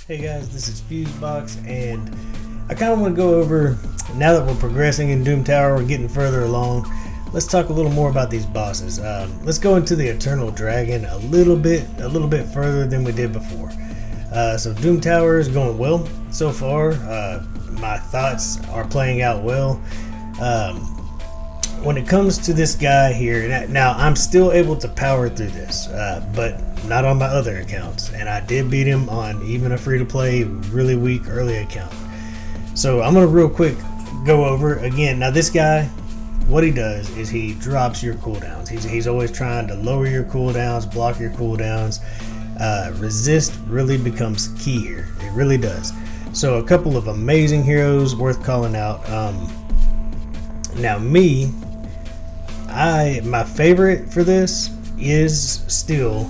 Hey guys, this is Fusebox, and I kind of want to go over, now that we're progressing in Doom Tower, we're getting further along, let's talk a little more about these bosses. Let's go into the Eternal Dragon a little bit further than we did before. So Doom Tower is going well so far. My thoughts are playing out well. When it comes to this guy here, now I'm still able to power through this, but not on my other accounts, and I did beat him on even a free-to-play, really weak early account. So I'm going to real quick go over again. Now this guy, what he does is he drops your cooldowns. He's always trying to lower your cooldowns, block your cooldowns. Resist really becomes key here. It really does. So a couple of amazing heroes worth calling out. Now me, my favorite for this is still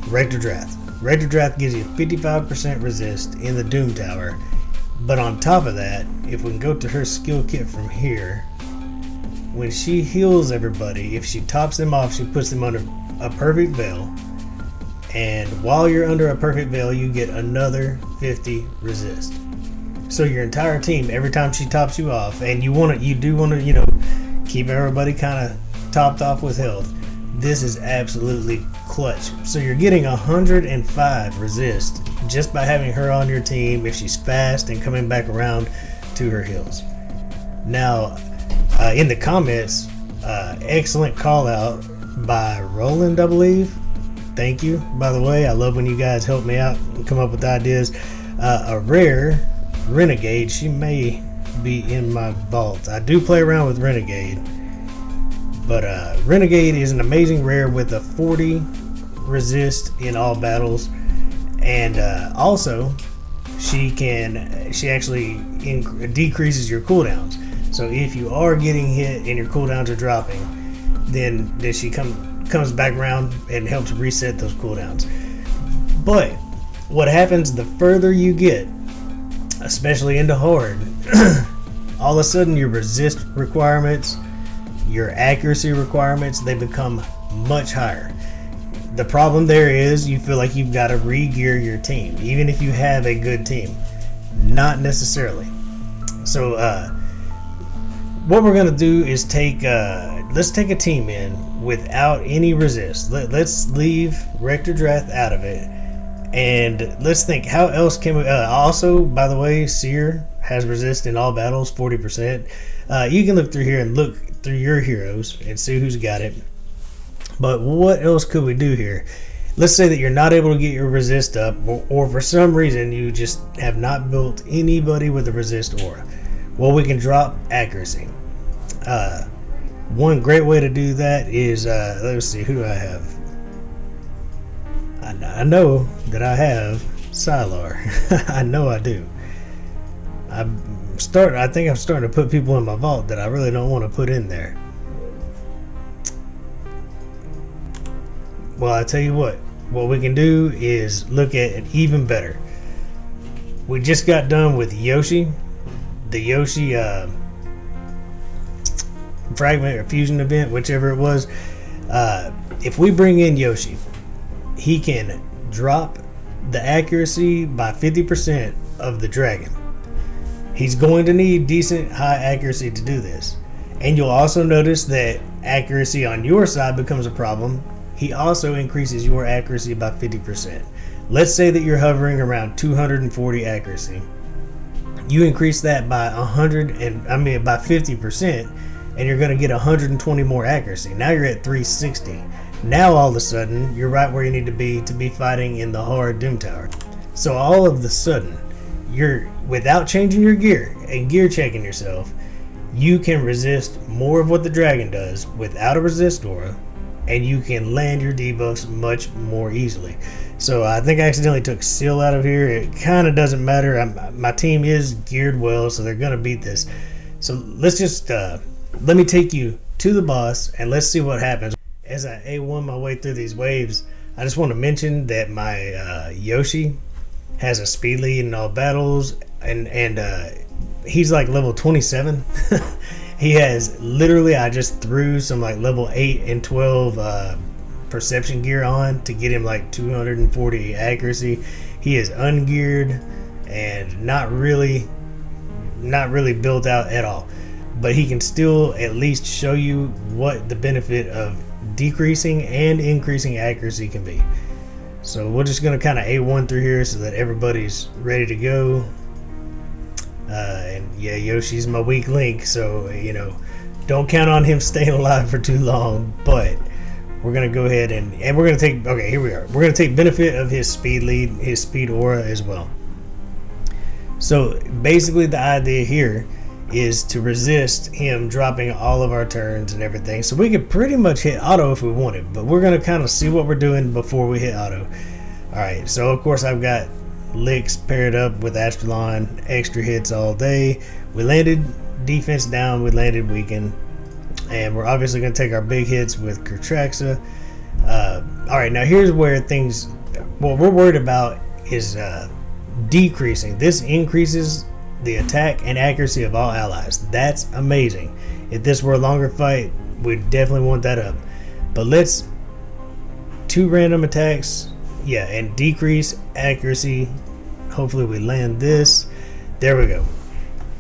Rector Drath. Rector Drath gives you 55% resist in the Doom Tower, but on top of that, if we can go to her skill kit from here, when she heals everybody, if she tops them off, she puts them under a perfect veil, and while you're under a perfect veil, you get another 50 resist. So your entire team, every time she tops you off, and you do want to, keep everybody kind of topped off with health, this is absolutely clutch. So you're getting 105 resist just by having her on your team if she's fast and coming back around to her heals. Now, in the comments, excellent call out by Roland, I believe. Thank you, by the way. I love when you guys help me out and come up with ideas. A rare Renegade, she may be in my vault. I do play around with Renegade, but Renegade is an amazing rare with a 40 resist in all battles, and also she actually decreases your cooldowns. So if you are getting hit and your cooldowns are dropping, then she comes back around and helps reset those cooldowns. But what happens the further you get, especially into hard, all of a sudden your resist requirements, your accuracy requirements, they become much higher. The problem there is you feel like you've got to re-gear your team, even if you have a good team. Not necessarily. So what we're going to do is let's take a team in without any resist. Let's leave Rector Drath out of it, and let's think, how else can we also, by the way, Seer has resist in all battles, 40%. You can look through here and look through your heroes and see who's got it. But what else could we do here? Let's say that you're not able to get your resist up, or for some reason you just have not built anybody with a resist aura. Well, we can drop accuracy. One great way to do that is, let's see, who do I have? I know that I have Sylar. I know I do. I think I'm starting to put people in my vault that I really don't want to put in there. Well, I tell you what we can do is look at it even better. We just got done with YOSHI, the YOSHI fragment or fusion event, whichever it was. If we bring in YOSHI, he can drop the accuracy by 50% of the dragon. He's going to need decent high accuracy to do this. And you'll also notice that accuracy on your side becomes a problem. He also increases your accuracy by 50%. Let's say that you're hovering around 240 accuracy. You increase that by by 50%, and you're going to get 120 more accuracy. Now you're at 360. Now all of a sudden, you're right where you need to be fighting in the hard Doom Tower. So all of a sudden, you're, without changing your gear and gear checking yourself, you can resist more of what the dragon does without a resist aura, and you can land your debuffs much more easily. So I think I accidentally took Seal out of here. It kind of doesn't matter. My team is geared well, so they're going to beat this. So let's just, let me take you to the boss, and let's see what happens. As I A1 my way through these waves, I just want to mention that my YOSHI has a speed lead in all battles, and he's like level 27. He has literally, I just threw some like level 8 and 12 perception gear on to get him like 240 accuracy. He is ungeared and not really built out at all. But he can still at least show you what the benefit of decreasing and increasing accuracy can be. So we're just going to kind of A1 through here so that everybody's ready to go. And yeah, Yoshi's my weak link, so you know, don't count on him staying alive for too long. But we're going to go ahead and we're going to take, okay, here we are. We're going to take benefit of his speed lead, his speed aura as well. So basically the idea here is to resist him dropping all of our turns and everything. So we could pretty much hit auto if we wanted, but we're going to kind of see what we're doing before we hit auto. Alright, so of course I've got Licks paired up with Astralon, extra hits all day. We landed defense down, we landed weakened, and we're obviously going to take our big hits with Kertraxa. Alright, now here's where things, what we're worried about is decreasing. This increases the attack and accuracy of all allies. That's amazing. If this were a longer fight, we'd definitely want that up. But let's 2 random attacks, yeah, and decrease accuracy. Hopefully we land this. There we go.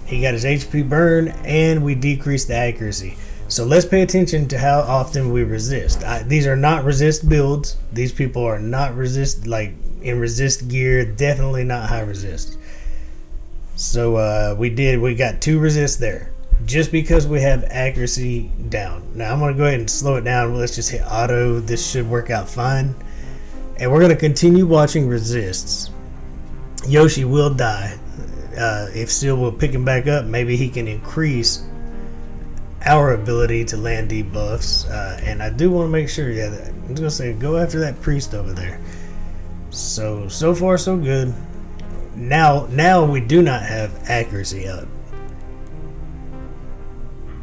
He got his HP burn and we decreased the accuracy. So let's pay attention to how often we resist. These are not resist builds. These people are not resist, like in resist gear, definitely not high resist. So we got 2 resists there just because we have accuracy down. Now I'm going to go ahead and slow it down. Let's just hit auto. This should work out fine. And we're going to continue watching resists. Yoshi will die. If Seal will pick him back up, maybe he can increase our ability to land debuffs. And I do want to make sure, yeah, I'm just going to say go after that priest over there. So far so good. Now we do not have accuracy up.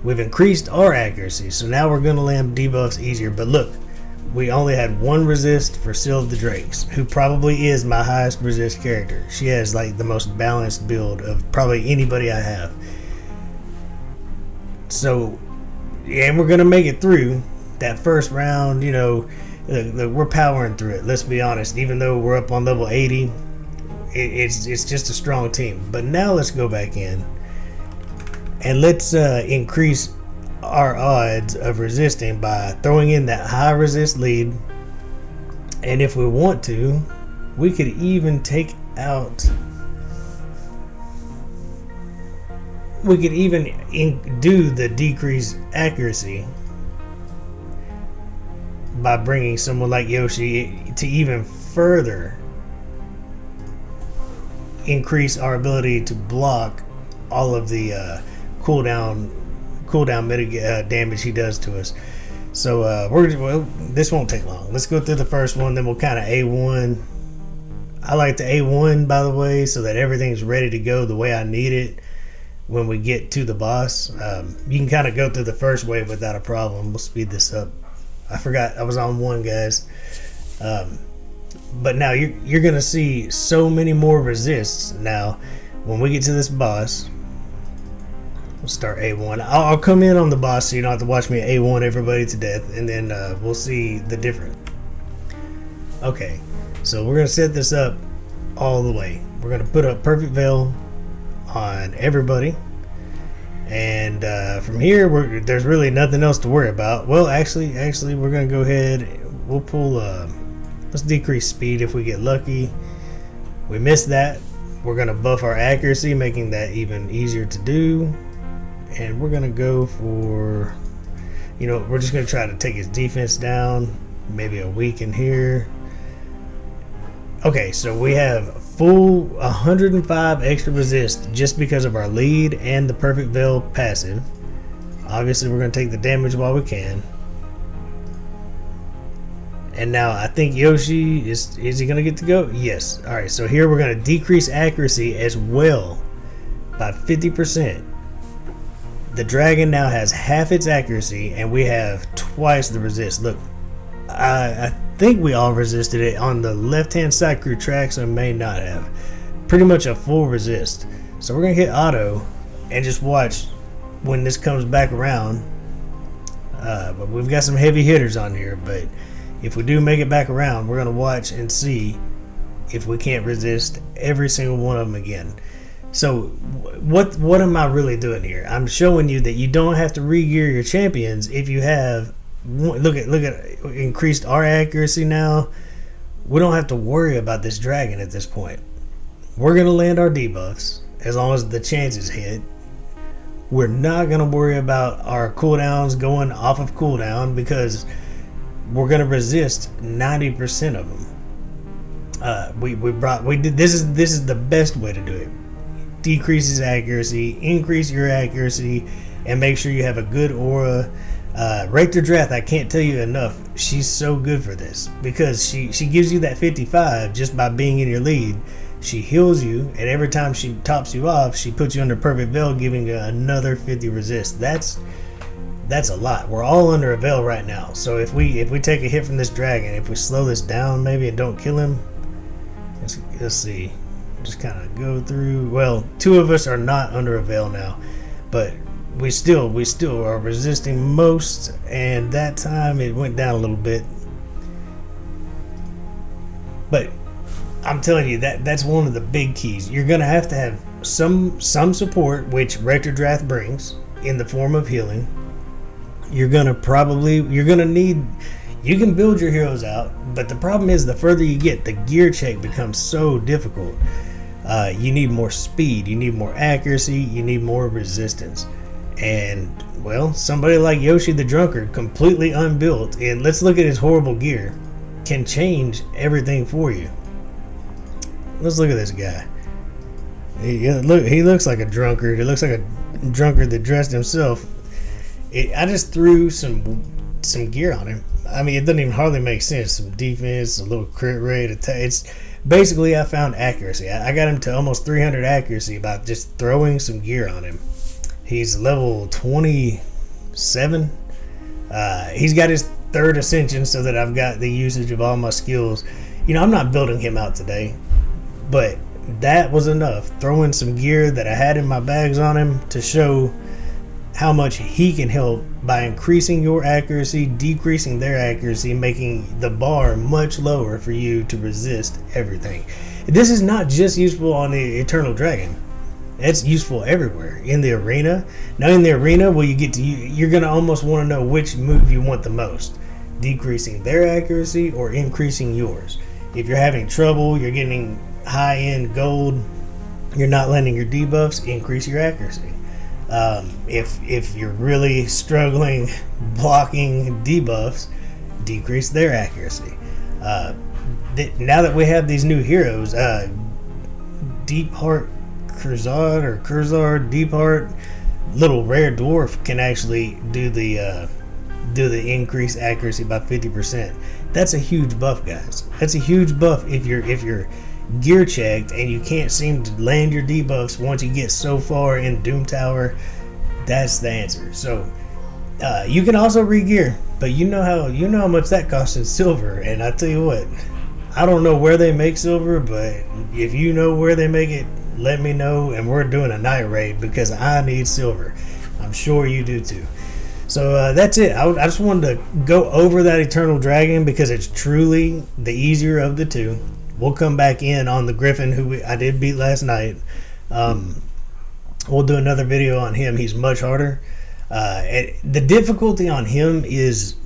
We've increased our accuracy, so now we're going to land debuffs easier. But look, we only had 1 resist for Seal of the Drakes, who probably is my highest resist character. She has like the most balanced build of probably anybody I have. So, yeah, and we're going to make it through that first round. You know, we're powering through it. Let's be honest. Even though we're up on level 80, it's just a strong team. But now let's go back in and let's increase our odds of resisting by throwing in that high resist lead. And if we want to, we could even take out, we could even do the decreased accuracy by bringing someone like Yoshi to even further increase our ability to block all of the cooldown damage he does to us. So this won't take long. Let's go through the first one, then we'll kind of A1. I like the A1, by the way, so that everything's ready to go the way I need it when we get to the boss. You can kind of go through the first wave without a problem. We'll speed this up. I forgot I was on 1, guys. But now you're going to see so many more resists now when we get to this boss. We'll start A1. I'll come in on the boss so you don't have to watch me A1 everybody to death, and then we'll see the difference. Okay, so we're going to set this up all the way. We're going to put a perfect veil on everybody. And from here, there's really nothing else to worry about. Well, actually, we're going to go ahead. We'll pull... let's decrease speed if we get lucky. We missed that. We're going to buff our accuracy, making that even easier to do. And we're going to go for, you know, we're just going to try to take his defense down. Maybe a weaken here. Okay, so we have full 105 extra resist just because of our lead and the perfect veil passive. Obviously, we're going to take the damage while we can. And now I think Yoshi, is he going to get to go? Yes. Alright, so here we're going to decrease accuracy as well by 50%. The dragon now has half its accuracy and we have twice the resist. Look, I think we all resisted it. On the left hand side, Kertraxa may not have. Pretty much a full resist. So we're going to hit auto and just watch when this comes back around. But we've got some heavy hitters on here, but if we do make it back around, we're going to watch and see if we can't resist every single one of them again. So what am I really doing here? I'm showing you that you don't have to re-gear your champions if you have, look at increased our accuracy now. We don't have to worry about this dragon at this point. We're going to land our debuffs as long as the chances hit. We're not going to worry about our cooldowns going off of cooldown because we're going to resist 90% of them. We did this is the best way to do it. Decreases accuracy, increase your accuracy, and make sure you have a good aura. Rate the Drath, I can't tell you enough. She's so good for this because she gives you that 55 just by being in your lead. She heals you, and every time she tops you off, she puts you under perfect veil, giving you another 50 resist. That's a lot. We're all under a veil right now. So if we take a hit from this dragon, if we slow this down maybe and don't kill him, let's see. Just kind of go through. Well, 2 of us are not under a veil now, but we still are resisting most, and that time it went down a little bit. But I'm telling you that's one of the big keys. You're gonna have to have some support, which Rector Drath brings in the form of healing. You're gonna need. You can build your heroes out, but the problem is the further you get, the gear check becomes so difficult. You need more speed, you need more accuracy, you need more resistance. And, well, somebody like Yoshi the Drunkard, completely unbuilt, and let's look at his horrible gear, can change everything for you. Let's look at this guy. He looks like a drunkard. He looks like a drunkard that dressed himself. I just threw some gear on him. I mean, it doesn't even hardly make sense. Some defense, a little crit rate. It's basically, I found accuracy. I got him to almost 300 accuracy by just throwing some gear on him. He's level 27. He's got his 3rd ascension, so that I've got the usage of all my skills. You know, I'm not building him out today, but that was enough. Throwing some gear that I had in my bags on him to show how much he can help by increasing your accuracy, decreasing their accuracy, making the bar much lower for you to resist everything. This is not just useful on the Eternal Dragon. It's useful everywhere. In the arena. Now in the arena, well, you're going to almost want to know which move you want the most. Decreasing their accuracy or increasing yours. If you're having trouble, you're getting high-end gold, you're not landing your debuffs, increase your accuracy. If you're really struggling blocking debuffs, decrease their accuracy. Now that we have these new heroes, Deep Heart Curzard, Deep Heart, little rare dwarf can actually do the increased accuracy by 50%. That's a huge buff, guys. That's a huge buff if you're gear checked and you can't seem to land your debuffs once you get so far in Doom Tower. That's the answer. So you can also re-gear, but you know how much that costs in silver. And I tell you what, I don't know where they make silver, but if you know where they make it, let me know, and we're doing a night raid because I need silver. I'm sure you do too. So that's it. I just wanted to go over that Eternal Dragon because it's truly the easier of the 2. We'll come back in on the Griffin, who I did beat last night. We'll do another video on him. He's much harder. The difficulty on him is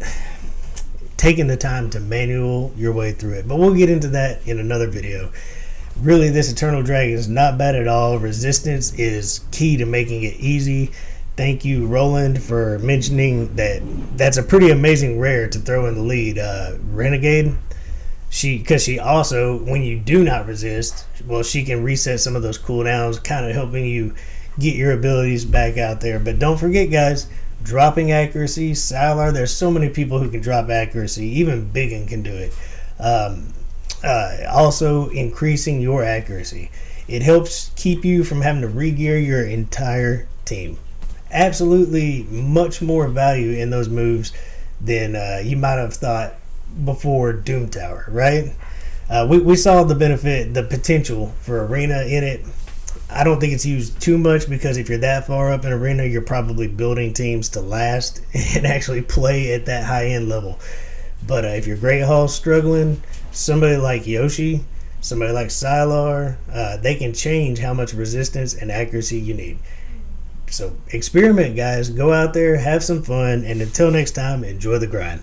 taking the time to manual your way through it. But we'll get into that in another video. Really, this Eternal Dragon is not bad at all. Resistance is key to making it easy. Thank you, Roland, for mentioning that. That's a pretty amazing rare to throw in the lead. Renegade. Because she also, when you do not resist, well, she can reset some of those cooldowns, kind of helping you get your abilities back out there. But don't forget, guys, dropping accuracy, Salar, there's so many people who can drop accuracy. Even Biggin can do it. Also, increasing your accuracy. It helps keep you from having to re-gear your entire team. Absolutely much more value in those moves than you might have thought before Doom Tower, right? We saw the benefit, the potential for Arena in it. I don't think it's used too much because if you're that far up in Arena, you're probably building teams to last and actually play at that high-end level. But if your Great Hall's struggling, somebody like YOSHI, somebody like Sylar, they can change how much resistance and accuracy you need. So experiment, guys. Go out there, have some fun, and until next time, enjoy the grind.